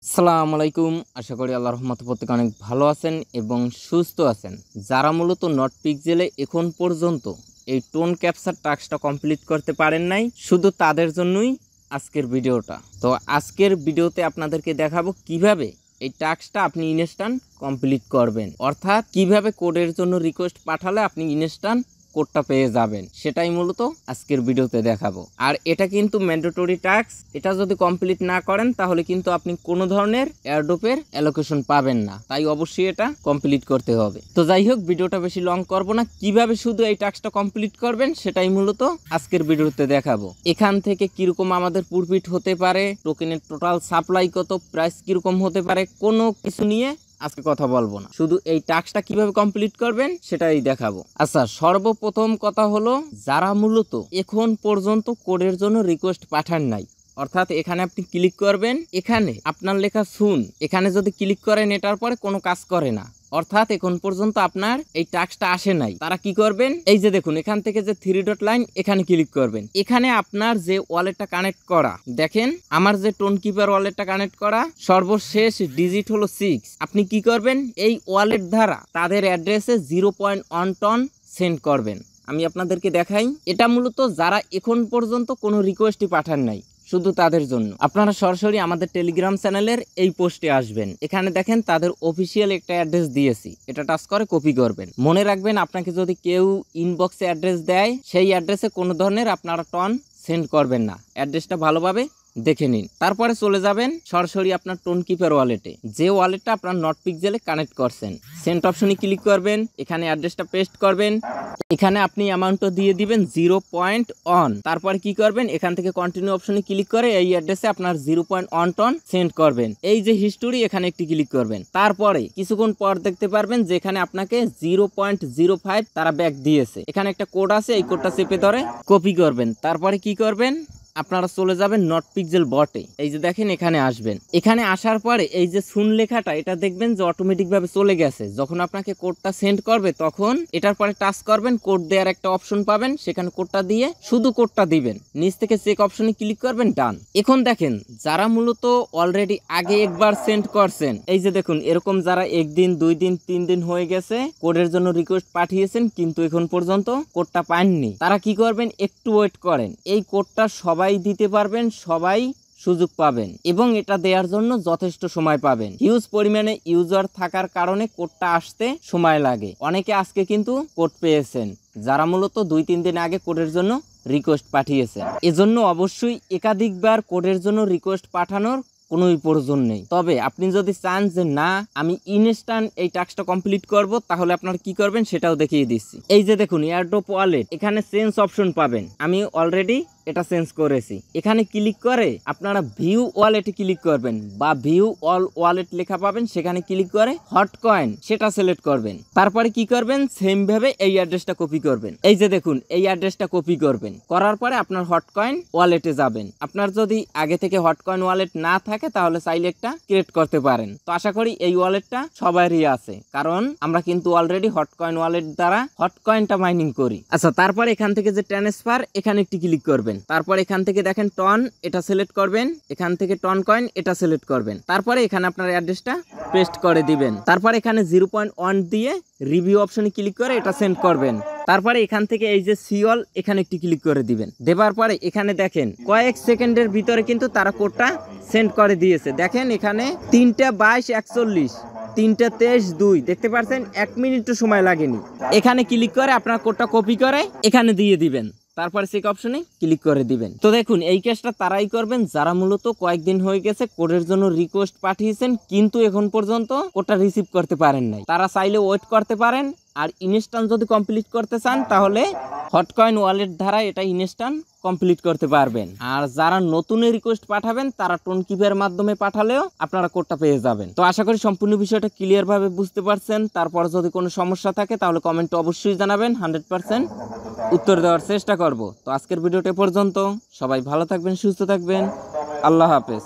আসসালামু আলাইকুম। আশা করি আল্লাহর রহমতে প্রত্যেকে অনেক ভালো আছেন এবং সুস্থ আছেন। যারা মূলত নট পিক্সেলে এখন পর্যন্ত এই টোন ক্যাপচার টাস্কটা কমপ্লিট করতে পারেন নাই, শুধু তাদের জন্যই আজকের ভিডিওটা। তো আজকের ভিডিওতে আপনাদেরকে দেখাবো কিভাবে এই টাস্কটা আপনি ইনস্ট্যান্ট কমপ্লিট করবেন, অর্থাৎ কিভাবে কোডের জন্য রিকোয়েস্ট পাঠালে আপনি ইনস্ট্যান্ট কোডটা পেয়ে যাবেন, সেটাই মূলত আজকের ভিডিওতে দেখাবো। আর এটা কিন্তু ম্যান্ডেটরি টাস্ক, এটা যদি কমপ্লিট না করেন তাহলে কিন্তু আপনি কোনো ধরনের এয়ারড্রপের অ্যালোকেশন পাবেন না, তাই অবশ্যই এটা কমপ্লিট করতে হবে। তো যাই হোক, ভিডিওটা বেশি লং করব না, কিভাবে শুধু এই টাস্কটা কমপ্লিট করবেন সেটাই মূলত আজকের ভিডিওতে দেখাবো। এখান থেকে কিরকম আমাদের প্রফিট হতে পারে, টোকেনের টোটাল সাপ্লাই কত, প্রাইস কিরকম হতে পারে, কোনো কিছু নিয়ে আজকে কথা বলবো না, শুধু এই টাস্কটা কিভাবে কমপ্লিট করবেন সেটাই দেখাবো। আচ্ছা, সর্বপ্রথম কথা হলো, যারা মূলত এখন পর্যন্ত কোডের জন্য রিকোয়েস্ট পাঠান নাই, অর্থাৎ এখানে আপনি ক্লিক করবেন, এখানে আপনার লেখা শুন, এখানে যদি ক্লিক করেন এটার পরে কোনো কাজ করে না, অর্থাৎ এখন পর্যন্ত আপনার এই টাস্কটা আসে নাই। তারা কি করবেন, এই যে দেখুন এখান থেকে যে 3 ডট লাইন, এখানে ক্লিক করবেন। এখানে আপনার যে ওয়ালেটটা কানেক্ট করা, দেখেন আমার যে টোন কিপার ওয়ালেটটা কানেক্ট করা, সর্বশেষ ডিজিট হলো 6। আপনি কি করবেন, এই ওয়ালেট দ্বারা তাদের অ্যাড্রেসে 0.1 টন সেন্ড করবেন। আমি আপনাদেরকে দেখাই, এটা মূলত যারা এখন পর্যন্ত কোনো রিকোয়েস্টই পাঠান নাই, শুধু তাদের জন্য। আপনারা সরাসরি আমাদের টেলিগ্রাম চ্যানেলের এই পোস্টে আসবেন, এখানে দেখেন তাদের অফিসিয়াল একটা অ্যাড্রেস দিয়েছি, এটা টাচ করে কপি করবেন। মনে রাখবেন, আপনাকে যদি কেউ ইনবক্সে অ্যাড্রেস দেয়, সেই অ্যাড্রেসে কোনো ধরনের আপনারা টন সেন্ড করবেন না, অ্যাড্রেসটা ভালোভাবে দেখে নিন। তারপরে চলে যাবেন সরাসরি আপনার টোন কিপার ওয়ালেটে, যে ওয়ালেটটা আপনার নট পিক্সেলে কানেক্ট করছেন, সেন্ড অপশনে ক্লিক করবেন, এখানে অ্যাড্রেসটা পেস্ট করবেন, এখানে আপনি অ্যামাউন্টটা দিয়ে দিবেন 0.1। তারপরে কি করবেন, এখান থেকে কন্টিনিউ অপশনে ক্লিক করে এই অ্যাড্রেসে আপনার 0.1 টন সেন্ড করবেন। এই যে হিস্টোরি, এখানে একটি ক্লিক করবেন। তারপরে কিছুক্ষণ পর দেখতে পারবেন যে এখানে আপনাকে 0.05 তারা ব্যাক দিয়েছে, এখানে একটা কোড আছে, এই কোডটা চেপে ধরে কপি করবেন। তারপরে কি করবেন, আপনারা চলে যাবেন নট পিক্সেল বটে, এই যে দেখেন এখানে আসবেন। এখানে আসার পরে এই যে শুন লেখাটা, এটা দেখবেন যে অটোমেটিক ভাবে চলে গেছে। যখন আপনাকে কোডটা সেন্ড করবে তখন এটার পরে টাচ করবেন, কোড দেওয়ার একটা অপশন পাবেন, সেখানে কোডটা দিয়ে শুধু কোডটা দিবেন, নিচ থেকে চেক অপশনে ক্লিক করবেন, ডান। এখন দেখেন যারা মূলত অলরেডি আগে একবার সেন্ড করছেন, এই যে দেখুন এরকম যারা 1 দিন 2 দিন 3 দিন হয়ে গেছে কোডের জন্য রিকোয়েস্ট পাঠিয়েছেন কিন্তু এখন পর্যন্ত কোডটা পাননি, তারা কি করবেন, একটু ওয়েট করেন। এই কোডটা সবাই দিতে পারবেন, সবাই সুযোগ পাবেন এবং এটা দেওয়ার জন্য যথেষ্ট সময় পাবেন। হিউজ পরিমাণে ইউজার থাকার কারণে কোডটা আসতে সময় লাগে। অনেকে আজকে কিন্তু কোড পেয়েছেন যারা মূলত 2-3 দিন আগে কোডের জন্য রিকোয়েস্ট পাঠিয়েছেন। এজন্য অবশ্যই একাধিকবার কোডের জন্য রিকোয়েস্ট পাঠানোর কোনো প্রয়োজন নেই। তবে আপনি যদি চান যে না আমি ইনস্ট্যান্ট এই টাস্কটা কমপ্লিট করব, তাহলে আপনারা কি করবেন সেটাও দেখিয়ে দিচ্ছি। এই যে দেখুন এয়ারড্রপ ওয়ালেট, এখানে চেঞ্জ অপশন পাবেন, আমি অলরেডি এটা চেঞ্জ করেছি। এখানে ক্লিক করে আপনারা ভিউ ওয়ালেটে ক্লিক করবেন বা ভিউ অল ওয়ালেট লেখা পাবেন, সেখানে ক্লিক করে হট কয়েন সেটা সিলেক্ট করবেন। তারপরে কি করবেন, সেম ভাবে এই অ্যাড্রেসটা কপি করবেন। এই যে দেখুন এই অ্যাড্রেসটা কপি করবেন, করার পরে আপনার হট কয়েন ওয়ালেটে যাবেন। আপনার যদি আগে থেকে হট কয়েন ওয়ালেট না থাকে তাহলে চাইলে একটা ক্রিয়েট করতে পারেন। তো আশা করি এই ওয়ালেটটা সবারই আছে, কারণ আমরা কিন্তু অলরেডি হট কয়েন ওয়ালেট দ্বারা হট কয়েনটা মাইনিং করি। আচ্ছা, তারপরে এখান থেকে যে ট্রান্সফার, এখানে একটি ক্লিক করবেন। তারপর এখান থেকে দেখেন টন, এটা সিলেক্ট করবেন, এখান থেকে টন কয়েন এটা সিলেক্ট করবেন। তারপরে এখানে আপনার অ্যাড্রেসটা পেস্ট করে দিবেন। তারপর এখানে 0.1 দিয়ে রিভিউ অপশনে ক্লিক করে এটা সেন্ড করবেন। তারপরে এখান থেকে এই যে সিওল, এখানে একটি ক্লিক করে দিবেন। দেবার পরে এখানে দেখেন কয়েক সেকেন্ডের ভিতরে কিন্তু তারা কোডটা সেন্ড করে দিয়েছে। দেখেন এখানে 3:22:41, 3:23:2 দেখতে পাচ্ছেন, 1 মিনিটও সময় লাগেনি। এখানে ক্লিক করে আপনার কোডটা কপি করে এখানে দিয়ে দিবেন, তারপরে চেক অপশনে ক্লিক করে দিবেন। তো দেখুন এই কাজটা তারাই করবেন যারা মূলত কয়েকদিন হয়ে গেছে কোডের জন্য রিকোয়েস্ট পাঠিয়েছেন কিন্তু এখন পর্যন্ত কোডটা রিসিভ করতে পারেন নাই। তারা চাইলে ওয়েট করতে পারেন। আর ইনস্ট্যান্ট যদি কমপ্লিট করতে চান তাহলে হটকয়েন ওয়ালেট দ্বারা এটা ইনস্ট্যান্ট কমপ্লিট করতে পারবেন। আর যারা নতুন রিকোয়েস্ট পাঠাবেন তারা টোন কিপের মাধ্যমে পাঠালেও আপনারা কোডটা পেয়ে যাবেন। তো আশা করি সম্পূর্ণ বিষয়টা ক্লিয়ার ভাবে বুঝতে পারছেন। তারপর যদি কোনো সমস্যা থাকে তাহলে কমেন্টে অবশ্যই জানাবেন, 100% উত্তর দেওয়ার চেষ্টা করব। তো আজকের ভিডিওটা পর্যন্ত, সবাই ভালো থাকবেন, সুস্থ থাকবেন, আল্লাহ হাফেজ।